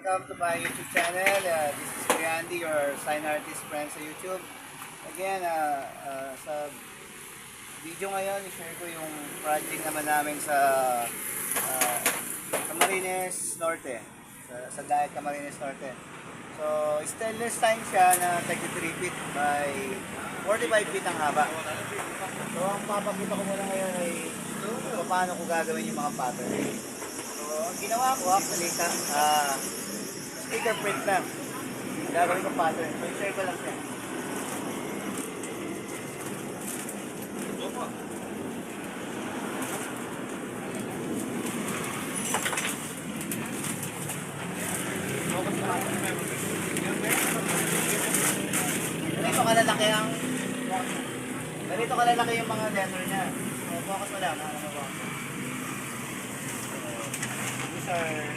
welcome to my YouTube channel. This is Kuya Andy, your sign artist friend sa YouTube. Again, sa video ngayon, i-share ko yung project naman namin sa Camarines Norte. Sa Daet Camarines Norte. So, stainless sign siya na 33 feet by 45 feet ang haba. So, ang papakita ko muna ngayon ay paano ko gagawin yung mga pattern. So, ang ginawa ko actually, sticker print lang. Gagawin ko pattern. So, i-share ko lang siya. Ganito kalalaki yung mga letter niya. So, focus mo lang. These are